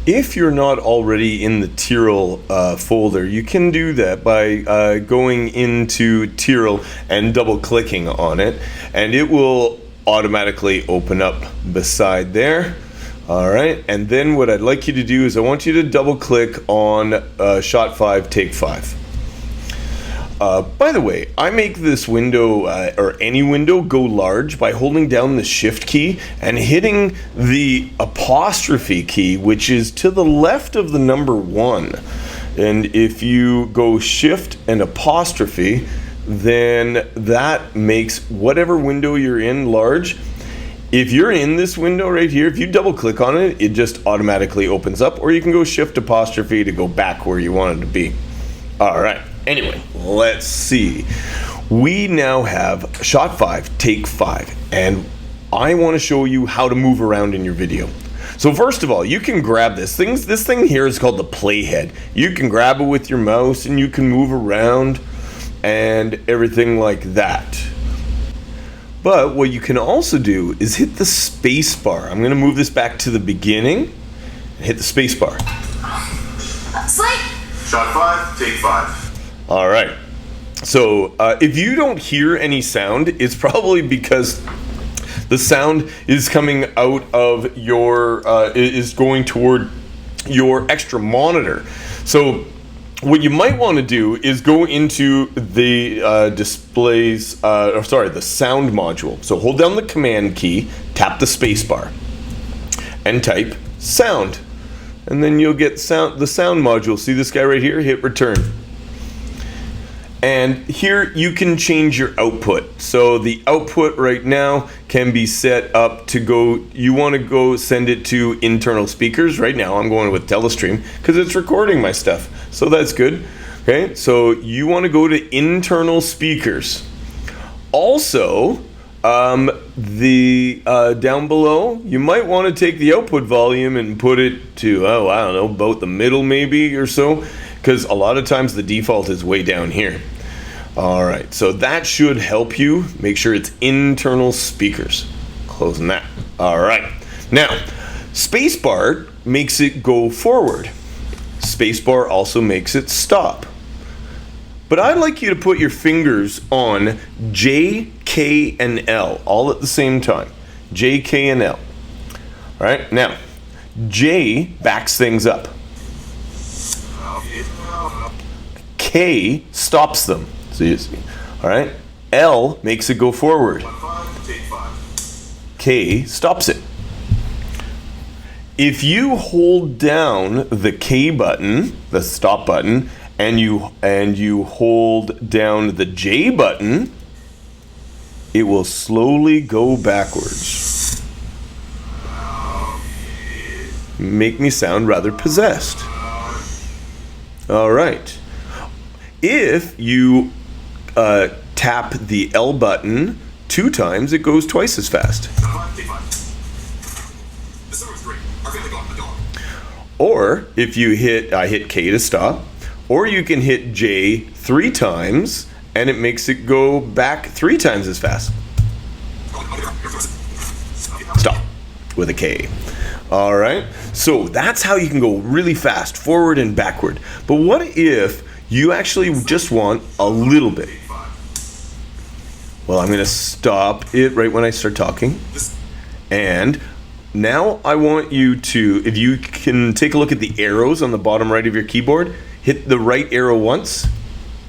If you're not already in the Tyrrell folder, you can do that by going into Tyrrell and double clicking on it, and it will automatically open up beside there. All right, and then what I'd like you to do is I want you to double click on shot 5, take 5. By the way, I make this window, or any window, go large by holding down the shift key and hitting the apostrophe key, which is to the left of the number 1. And if you go shift and apostrophe, then that makes whatever window you're in large. If you're in this window right here, if you double click on it, it just automatically opens up, or you can go shift apostrophe to go back where you want it to be. All right. Anyway, let's see. We now have shot 5, take 5, and I want to show you how to move around in your video. So first of all, you can grab this thing. This thing here is called the playhead. You can grab it with your mouse and you can move around and everything like that. But what you can also do is hit the space bar. I'm going to move this back to the beginning and hit the space bar. Shot 5, take 5. All right. So if you don't hear any sound, it's probably because the sound is coming out of your, is going toward your extra monitor. So what you might want to do is go into the the sound module. So hold down the command key, tap the space bar, and type sound. And then you'll get the sound module. See this guy right here? Hit return. And here you can change your output. So the output right now can be set up to go, you want to go send it to internal speakers. Right now I'm going with Telestream because it's recording my stuff. So that's good. Okay, so you want to go to internal speakers. Also, down below, you might want to take the output volume and put it to, I don't know, about the middle maybe or so, because a lot of times the default is way down here. All right, so that should help you. Make sure it's internal speakers. Closing that. All right. Now, spacebar makes it go forward. Spacebar also makes it stop. But I'd like you to put your fingers on J, K, and L all at the same time. J, K, and L. All right, now, J backs things up. K stops them. So you see. All right, L makes it go forward. K stops it. If you hold down the K button, the stop button, and you hold down the J button, it will slowly go backwards. Make me sound rather possessed. All right. If you tap the L button 2 times, it goes twice as fast. Or if you hit, I hit K to stop, or you can hit J 3 times and it makes it go back 3 times as fast. Stop with a K. All right, so that's how you can go really fast, forward and backward. But what if you actually just want a little bit? Well, I'm going to stop it right when I start talking. And now I want you to, if you can take a look at the arrows on the bottom right of your keyboard, hit the right arrow once.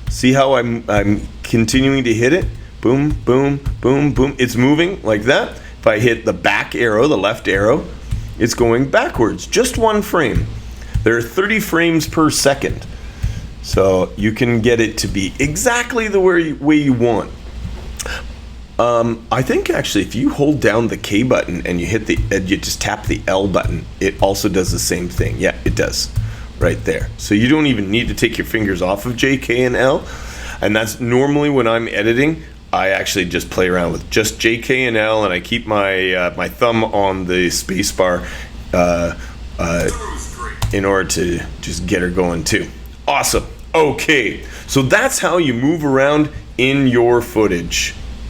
See how I'm continuing to hit it? Boom, boom, boom, boom. It's moving like that. If I hit the back arrow, the left arrow, it's going backwards, just 1 frame. There are 30 frames per second. So you can get it to be exactly the way you want. I think actually if you hold down the K button and you hit you just tap the L button, it also does the same thing. Yeah, it does. Right there. So you don't even need to take your fingers off of J, K, and L. And that's normally when I'm editing, I actually just play around with just J, K, and L, and I keep my my thumb on the space bar in order to just get her going too. Awesome. Okay, so that's how you move around in your footage.